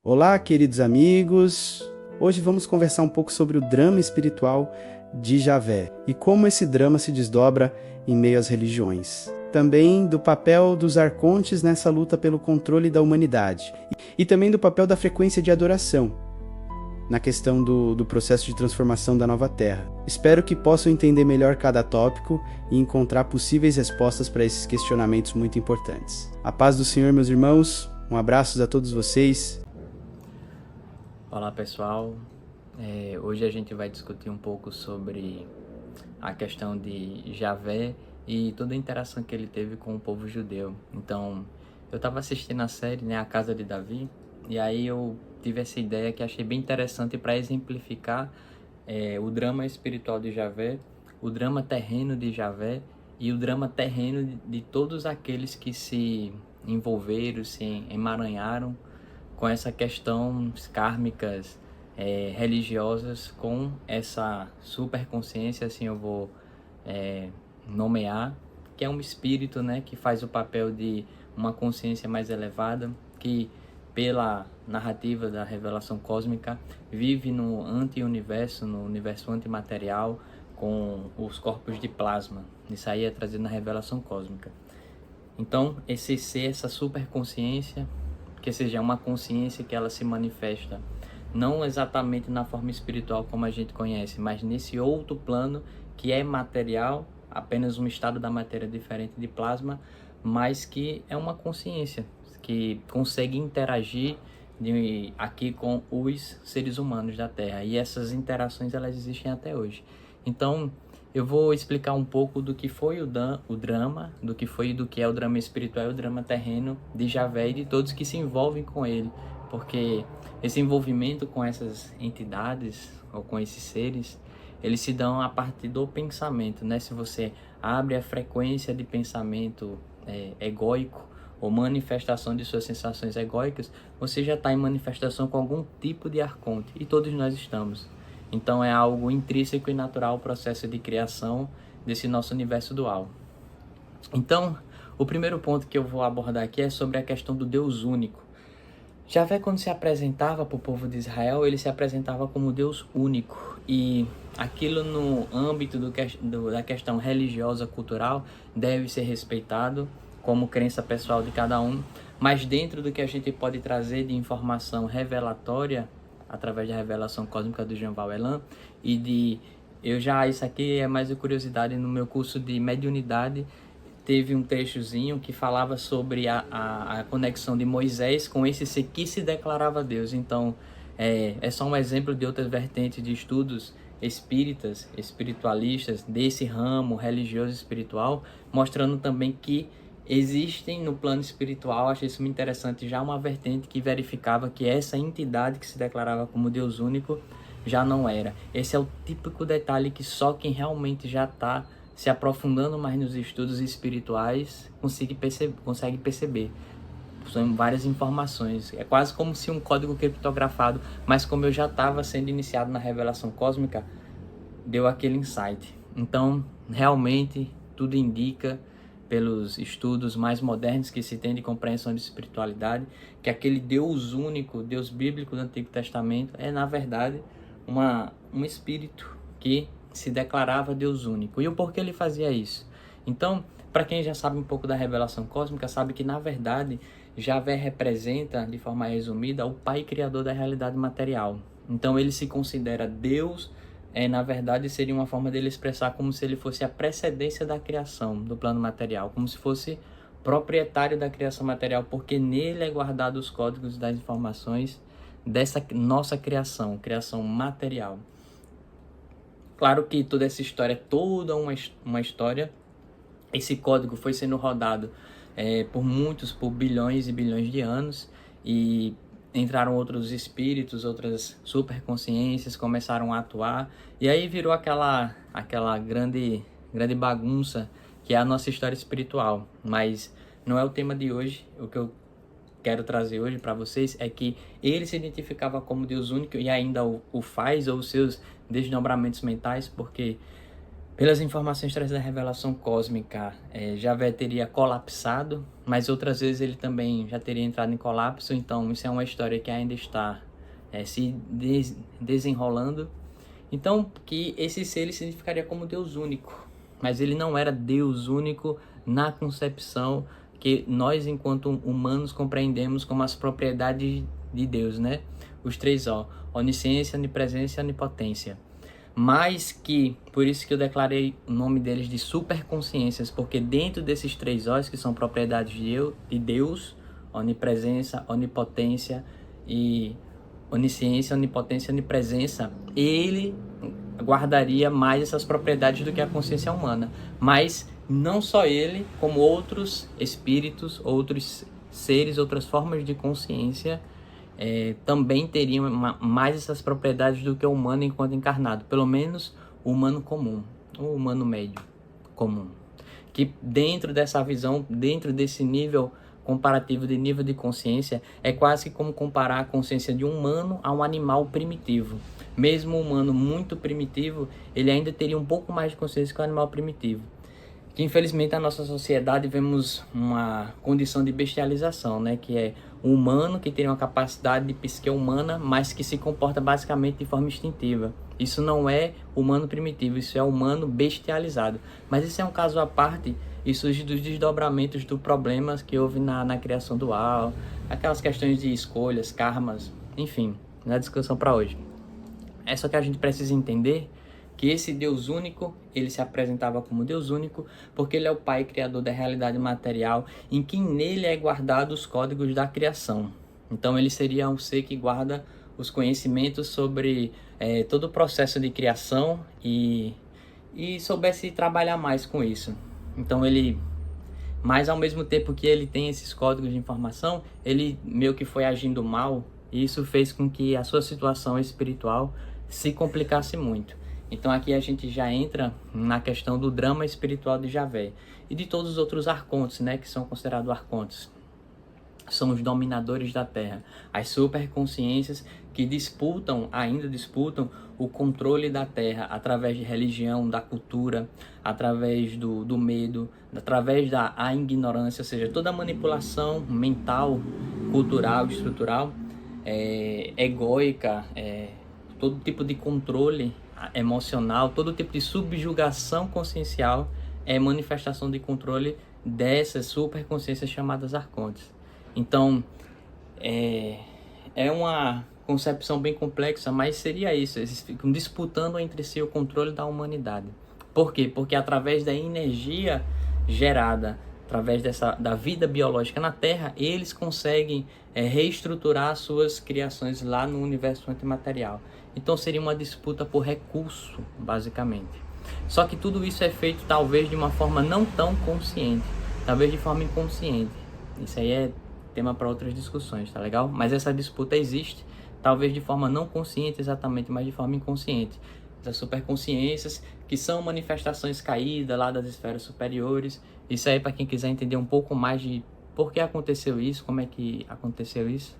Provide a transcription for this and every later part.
Olá, queridos amigos! Hoje vamos conversar um pouco sobre o drama espiritual de Javé e como esse drama se desdobra em meio às religiões. Também do papel dos arcontes nessa luta pelo controle da humanidade e também do papel da frequência de adoração na questão do processo de transformação da nova terra. Espero que possam entender melhor cada tópico e encontrar possíveis respostas para esses questionamentos muito importantes. A paz do Senhor, meus irmãos, um abraço a todos vocês. Olá pessoal, hoje a gente vai discutir um pouco sobre a questão de Javé e toda a interação que ele teve com o povo judeu. Então, eu estava assistindo a série, A Casa de Davi, e aí eu tive essa ideia que achei bem interessante para exemplificar o drama espiritual de Javé, o drama terreno de Javé e o drama terreno de todos aqueles que se envolveram, se emaranharam com essa questão kármicas, religiosas, com essa superconsciência, assim eu vou nomear, que é um espírito, que faz o papel de uma consciência mais elevada, que pela narrativa da revelação cósmica vive no anti-universo, no universo antimaterial, com os corpos de plasma. Isso aí é trazido na revelação cósmica. Então, esse ser, essa superconsciência, que seja uma consciência que ela se manifesta não exatamente na forma espiritual como a gente conhece, mas nesse outro plano que é material, apenas um estado da matéria diferente de plasma, mas que é uma consciência que consegue interagir aqui com os seres humanos da Terra, e essas interações elas existem até hoje. Então eu vou explicar um pouco do que foi o drama, do que é o drama espiritual e o drama terreno de Javé e de todos que se envolvem com ele, porque esse envolvimento com essas entidades ou com esses seres, eles se dão a partir do pensamento, Se você abre a frequência de pensamento egóico ou manifestação de suas sensações egóicas, você já está em manifestação com algum tipo de arconte, e todos nós estamos. Então é algo intrínseco e natural o processo de criação desse nosso universo dual. Então, o primeiro ponto que eu vou abordar aqui é sobre a questão do Deus único. Javé, quando se apresentava para o povo de Israel, ele se apresentava como Deus único. E aquilo no âmbito da questão religiosa, cultural, deve ser respeitado como crença pessoal de cada um. Mas dentro do que a gente pode trazer de informação revelatória, através da revelação cósmica do Jean Valjean, isso aqui é mais uma curiosidade, no meu curso de mediunidade, teve um trechozinho que falava sobre a conexão de Moisés com esse ser que se declarava Deus. Então, é só um exemplo de outras vertentes de estudos espíritas, espiritualistas, desse ramo religioso e espiritual, mostrando também que existem no plano espiritual, achei isso muito interessante, já uma vertente que verificava que essa entidade que se declarava como Deus único já não era. Esse é o típico detalhe que só quem realmente já está se aprofundando mais nos estudos espirituais consegue perceber. São várias informações, é quase como se um código criptografado, mas como eu já estava sendo iniciado na revelação cósmica, deu aquele insight. Então, realmente, tudo indica, pelos estudos mais modernos que se tem de compreensão de espiritualidade, que aquele Deus único, Deus bíblico do Antigo Testamento, é na verdade um espírito que se declarava Deus único. E o porquê ele fazia isso? Então, para quem já sabe um pouco da revelação cósmica, sabe que na verdade Javé representa, de forma resumida, o Pai Criador da realidade material. Então ele se considera Deus. Na verdade seria uma forma dele expressar como se ele fosse a precedência da criação do plano material, como se fosse proprietário da criação material, porque nele é guardado os códigos das informações dessa nossa criação material. Claro que toda essa história é toda uma história. Esse código foi sendo rodado por bilhões e bilhões de anos, e entraram outros espíritos, outras superconsciências, começaram a atuar, e aí virou aquela grande bagunça que é a nossa história espiritual. Mas não é o tema de hoje. O que eu quero trazer hoje para vocês é que ele se identificava como Deus único e ainda o faz, ou os seus desdobramentos mentais, porque Pelas informações trazidas da revelação cósmica, Javé teria colapsado, mas outras vezes ele também já teria entrado em colapso, então isso é uma história que ainda está se desenrolando. Então, que esse ser ele significaria como Deus único, mas ele não era Deus único na concepção que nós, enquanto humanos, compreendemos como as propriedades de Deus, né? Os três O: onisciência, onipresença e onipotência. Mas que, por isso que eu declarei o nome deles de superconsciências, porque dentro desses três Os, que são propriedades de Deus, onipresença, onipotência e onisciência, onipotência e onipresença, ele guardaria mais essas propriedades do que a consciência humana. Mas não só ele, como outros espíritos, outros seres, outras formas de consciência também teriam mais essas propriedades do que o humano enquanto encarnado, pelo menos o humano comum, o humano médio comum, que dentro dessa visão, dentro desse nível comparativo de nível de consciência, é quase como comparar a consciência de um humano a um animal primitivo. Mesmo o humano muito primitivo, ele ainda teria um pouco mais de consciência que o animal primitivo. Que infelizmente na nossa sociedade vemos uma condição de bestialização, né? Que é o humano que tem uma capacidade de psique humana, mas que se comporta basicamente de forma instintiva. Isso não é humano primitivo, isso é humano bestializado. Mas isso é um caso à parte e surge dos desdobramentos do problemas que houve na criação dual, aquelas questões de escolhas, karmas, enfim, na discussão para hoje. É só que a gente precisa entender que esse Deus único, ele se apresentava como Deus único, porque ele é o Pai Criador da realidade material, em que nele é guardado os códigos da criação. Então ele seria um ser que guarda os conhecimentos sobre todo o processo de criação e soubesse trabalhar mais com isso. Então ele, mas ao mesmo tempo que ele tem esses códigos de informação, ele meio que foi agindo mal, e isso fez com que a sua situação espiritual se complicasse muito. Então aqui a gente já entra na questão do drama espiritual de Javé e de todos os outros arcontes, né, que são considerados arcontes. São os dominadores da Terra, as superconsciências que ainda disputam o controle da Terra através de religião, da cultura, através do medo, através da ignorância, ou seja, toda a manipulação mental, cultural, estrutural, egóica, todo tipo de controle emocional, todo tipo de subjugação consciencial é manifestação de controle dessas superconsciências chamadas arcontes. Então, é uma concepção bem complexa, mas seria isso, eles ficam disputando entre si o controle da humanidade. Por quê? Porque através da energia gerada, através da vida biológica na Terra, eles conseguem reestruturar suas criações lá no universo antimaterial. Então seria uma disputa por recurso, basicamente. Só que tudo isso é feito talvez de uma forma não tão consciente, talvez de forma inconsciente. Isso aí é tema para outras discussões, tá legal? Mas essa disputa existe, talvez de forma não consciente exatamente, mas de forma inconsciente. As superconsciências, que são manifestações caídas lá das esferas superiores. Isso aí para quem quiser entender um pouco mais de por que aconteceu isso, como é que aconteceu isso.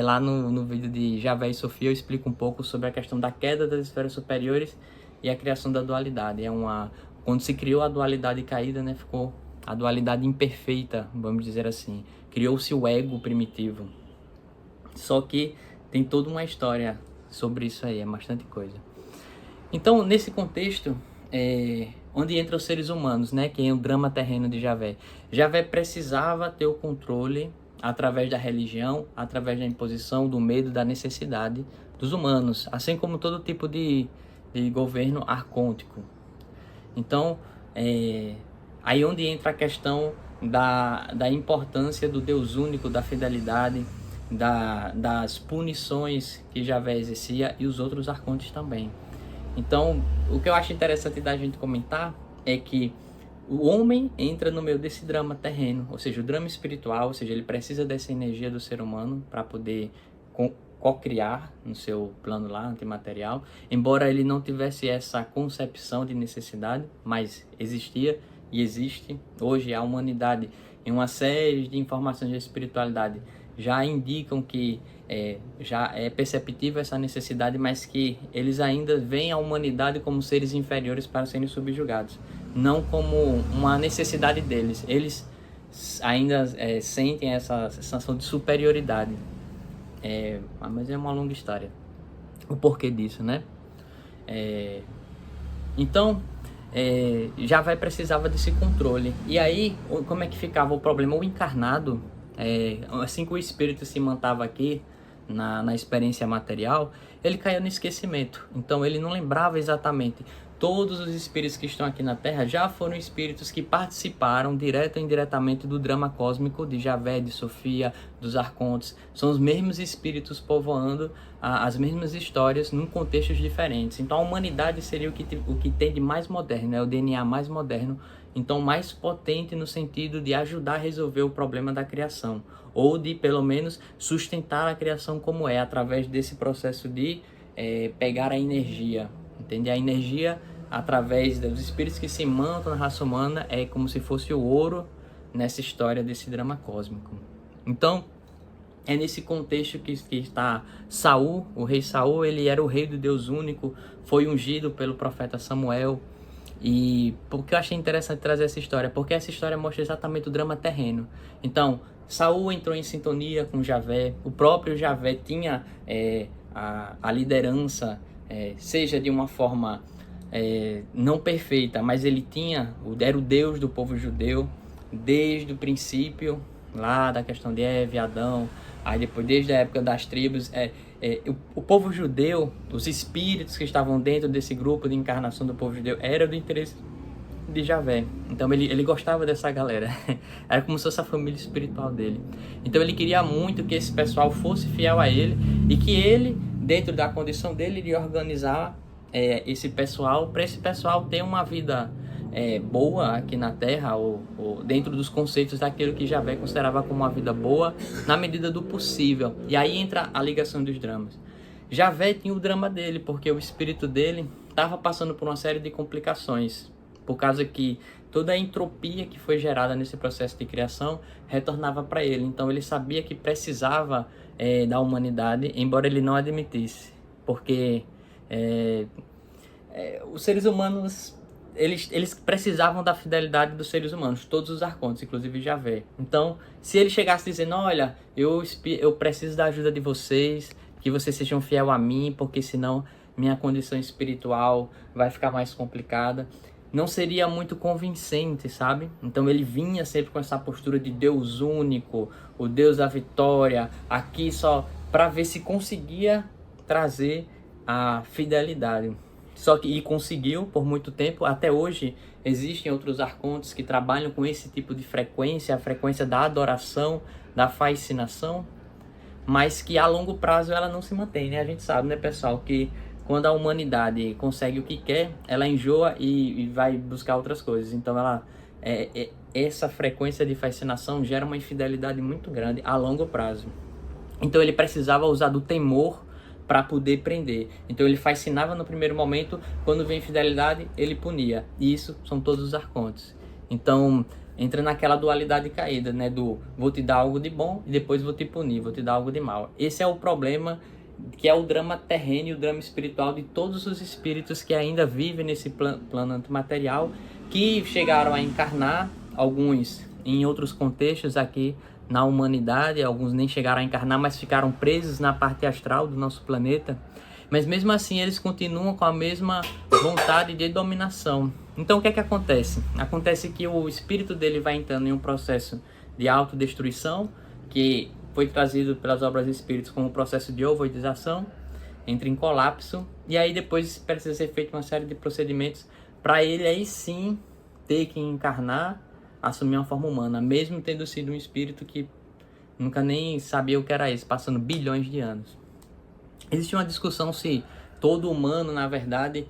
Lá no vídeo de Javé e Sofia eu explico um pouco sobre a questão da queda das esferas superiores e a criação da dualidade. Quando se criou a dualidade caída, né, ficou a dualidade imperfeita, vamos dizer assim. Criou-se o ego primitivo. Só que tem toda uma história sobre isso aí, é bastante coisa. Então, nesse contexto, onde entram os seres humanos, né, que é o drama terreno de Javé. Javé precisava ter o controle através da religião, através da imposição, do medo, da necessidade dos humanos, assim como todo tipo de governo arcôntico. Então, aí onde entra a questão da importância do Deus único, da fidelidade, das punições que Javé exercia e os outros arcontes também. Então, o que eu acho interessante da gente comentar é que o homem entra no meio desse drama terreno, ou seja, o drama espiritual, ou seja, ele precisa dessa energia do ser humano para poder co-criar no seu plano lá, antimaterial, embora ele não tivesse essa concepção de necessidade, mas existia e existe. Hoje a humanidade, em uma série de informações de espiritualidade, já indicam que já é perceptível essa necessidade, mas que eles ainda veem a humanidade como seres inferiores para serem subjugados, não como uma necessidade deles. Eles ainda sentem essa sensação de superioridade. Mas é uma longa história o porquê disso, né? Então, Javé precisava desse controle. E aí, como é que ficava o problema? O encarnado, assim que o espírito se mantava aqui na experiência material, ele caía no esquecimento. Então ele não lembrava exatamente. Todos os espíritos que estão aqui na Terra já foram espíritos que participaram direta ou indiretamente do drama cósmico de Javé, de Sofia, dos arcontes. São os mesmos espíritos povoando as mesmas histórias num contextos diferentes. Então a humanidade seria o que tem de mais moderno, o DNA mais moderno, então mais potente no sentido de ajudar a resolver o problema da criação, ou de pelo menos sustentar a criação como através desse processo de pegar a energia. Entende? A energia, através dos espíritos que se mantam na raça humana, é como se fosse o ouro nessa história desse drama cósmico. Então, é nesse contexto que está Saul, o rei Saul. Ele era o rei do Deus único, foi ungido pelo profeta Samuel. E por que eu achei interessante trazer essa história? Porque essa história mostra exatamente o drama terreno. Então, Saul entrou em sintonia com Javé, o próprio Javé tinha a liderança, seja de uma forma não perfeita, mas ele era o Deus do povo judeu desde o princípio, lá da questão de Eva e Adão, aí depois desde a época das tribos. O povo judeu, os espíritos que estavam dentro desse grupo de encarnação do povo judeu, era do interesse de Javé. Então ele gostava dessa galera, era como se fosse a família espiritual dele. Então ele queria muito que esse pessoal fosse fiel a ele, e que ele, dentro da condição dele, iria organizar esse pessoal, para esse pessoal ter uma vida boa aqui na Terra, ou dentro dos conceitos daquilo que Javé considerava como uma vida boa, na medida do possível. E aí entra a ligação dos dramas. Javé tinha o drama dele, porque o espírito dele estava passando por uma série de complicações, por causa que toda a entropia que foi gerada nesse processo de criação retornava para ele. Então ele sabia que precisava da humanidade, embora ele não admitisse, porque os seres humanos, eles precisavam da fidelidade dos seres humanos, todos os arcontes, inclusive Javé. Então, se ele chegasse dizendo, olha, eu preciso da ajuda de vocês, que vocês sejam fiel a mim, porque senão minha condição espiritual vai ficar mais complicada, não seria muito convincente, sabe? Então ele vinha sempre com essa postura de Deus único, o Deus da vitória, aqui só para ver se conseguia trazer a fidelidade. E conseguiu por muito tempo. Até hoje existem outros arcontes que trabalham com esse tipo de frequência, a frequência da adoração, da fascinação, mas que a longo prazo ela não se mantém, né? A gente sabe, né, pessoal, que quando a humanidade consegue o que quer, ela enjoa e vai buscar outras coisas. Então essa frequência de fascinação gera uma infidelidade muito grande a longo prazo. Então ele precisava usar do temor para poder prender. Então ele fascinava no primeiro momento, quando vem infidelidade, ele punia. E isso são todos os arcontes. Então entra naquela dualidade caída, né, do vou te dar algo de bom e depois vou te punir, vou te dar algo de mal. Esse é o problema, que é o drama terreno e o drama espiritual de todos os espíritos que ainda vivem nesse plano antimaterial, que chegaram a encarnar, alguns em outros contextos aqui na humanidade, alguns nem chegaram a encarnar, mas ficaram presos na parte astral do nosso planeta. Mas mesmo assim eles continuam com a mesma vontade de dominação. Então o que é que acontece? Acontece que o espírito dele vai entrando em um processo de autodestruição, que foi trazido pelas obras de espíritos como um processo de ovoidização, entra em colapso, e aí depois precisa ser feita uma série de procedimentos para ele aí sim ter que encarnar, assumir uma forma humana, mesmo tendo sido um espírito que nunca nem sabia o que era isso, passando bilhões de anos. Existe uma discussão se todo humano, na verdade,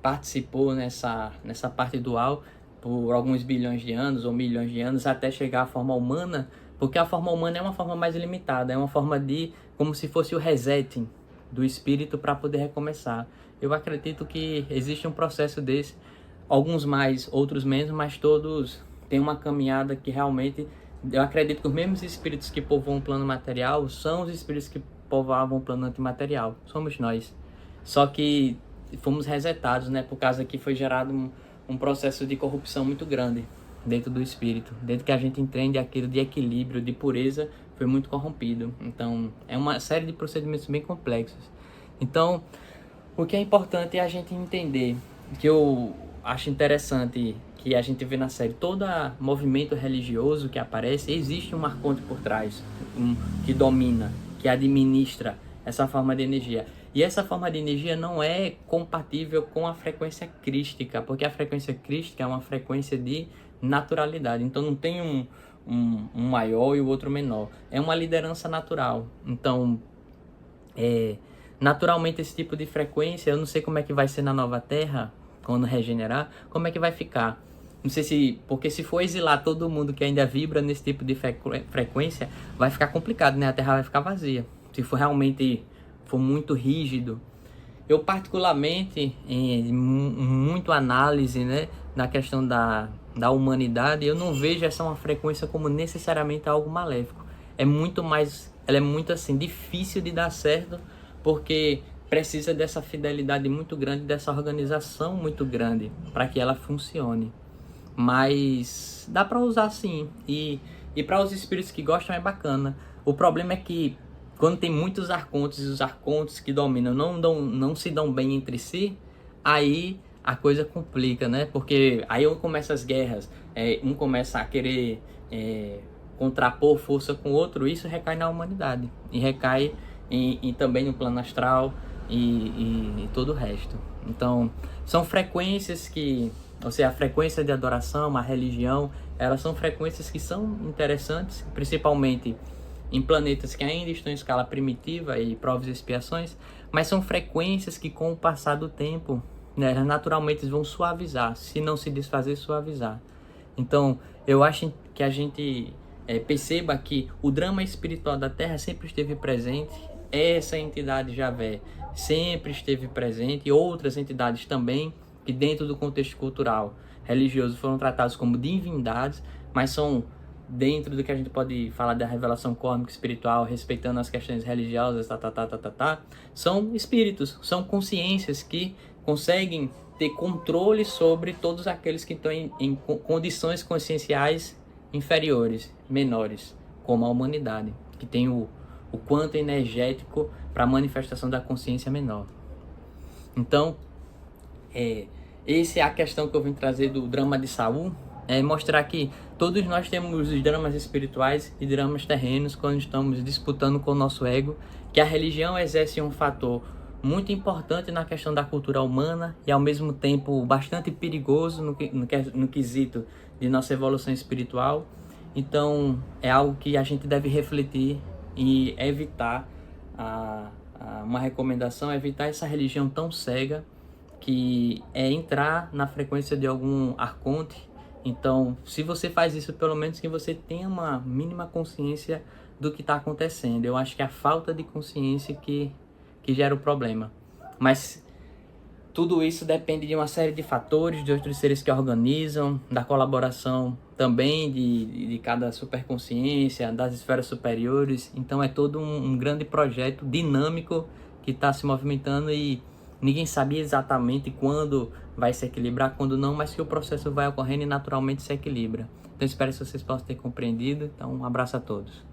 participou nessa parte dual por alguns bilhões de anos ou milhões de anos até chegar à forma humana, porque a forma humana é uma forma mais limitada, é uma forma de, como se fosse o resetting do espírito para poder recomeçar. Eu acredito que existe um processo desse, alguns mais, outros menos, mas todos têm uma caminhada que realmente Eu acredito que os mesmos espíritos que povoam o plano material são os espíritos que povoavam o plano antimaterial. Somos nós. Só que fomos resetados, né? Por causa que foi gerado um processo de corrupção muito grande dentro do espírito. Dentro que a gente entende aquilo de equilíbrio, de pureza, foi muito corrompido. Então, é uma série de procedimentos bem complexos. Então, o que é importante é a gente entender, que eu acho interessante que a gente vê na série, todo movimento religioso que aparece, existe um arconte por trás, que domina, que administra essa forma de energia. E essa forma de energia não é compatível com a frequência crística, porque a frequência crística é uma frequência de naturalidade. Então não tem um maior e o outro menor. É uma liderança natural. Então, naturalmente esse tipo de frequência, eu não sei como é que vai ser na nova Terra, quando regenerar, como é que vai ficar. Não sei se, porque se for exilar todo mundo que ainda vibra nesse tipo de frequência, vai ficar complicado, né? A Terra vai ficar vazia. Se for realmente muito rígido. Eu particularmente, em muito análise, né, na questão da humanidade, eu não vejo essa uma frequência como necessariamente algo maléfico. Ela é muito assim, difícil de dar certo, porque precisa dessa fidelidade muito grande, dessa organização muito grande, para que ela funcione. Mas dá para usar sim, e para os espíritos que gostam é bacana. O problema é que quando tem muitos arcontes e os arcontes que dominam não se dão bem entre si, aí a coisa complica, né? Porque aí começam as guerras, um começa a querer contrapor força com o outro, isso recai na humanidade, e recai também no plano astral e todo o resto. Então, são frequências que, ou seja, a frequência de adoração, a religião, elas são frequências que são interessantes, principalmente em planetas que ainda estão em escala primitiva e provas e expiações, mas são frequências que com o passar do tempo, né, naturalmente vão suavizar, se não se desfazer, suavizar. Então, eu acho que a gente perceba que o drama espiritual da Terra sempre esteve presente, essa entidade Javé sempre esteve presente, e outras entidades também, que dentro do contexto cultural religioso foram tratados como divindades, mas são dentro do que a gente pode falar da revelação cósmica espiritual, respeitando as questões religiosas, são espíritos, são consciências que conseguem ter controle sobre todos aqueles que estão em condições conscienciais inferiores, menores, como a humanidade, que tem o quanto energético para a manifestação da consciência menor. Então, essa é a questão que eu vim trazer do drama de Saul, mostrar que todos nós temos os dramas espirituais e dramas terrenos quando estamos disputando com o nosso ego, que a religião exerce um fator muito importante na questão da cultura humana e ao mesmo tempo bastante perigoso no quesito de nossa evolução espiritual. Então é algo que a gente deve refletir e evitar, uma recomendação é evitar essa religião tão cega, que é entrar na frequência de algum arconte. Então, se você faz isso, pelo menos que você tenha uma mínima consciência do que está acontecendo. Eu acho que é a falta de consciência que gera o problema. Mas tudo isso depende de uma série de fatores, de outros seres que organizam, da colaboração também de cada superconsciência, das esferas superiores. Então é todo um grande projeto dinâmico que está se movimentando e ninguém sabia exatamente quando vai se equilibrar, quando não, mas que o processo vai ocorrendo e naturalmente se equilibra. Então espero que vocês possam ter compreendido. Então um abraço a todos.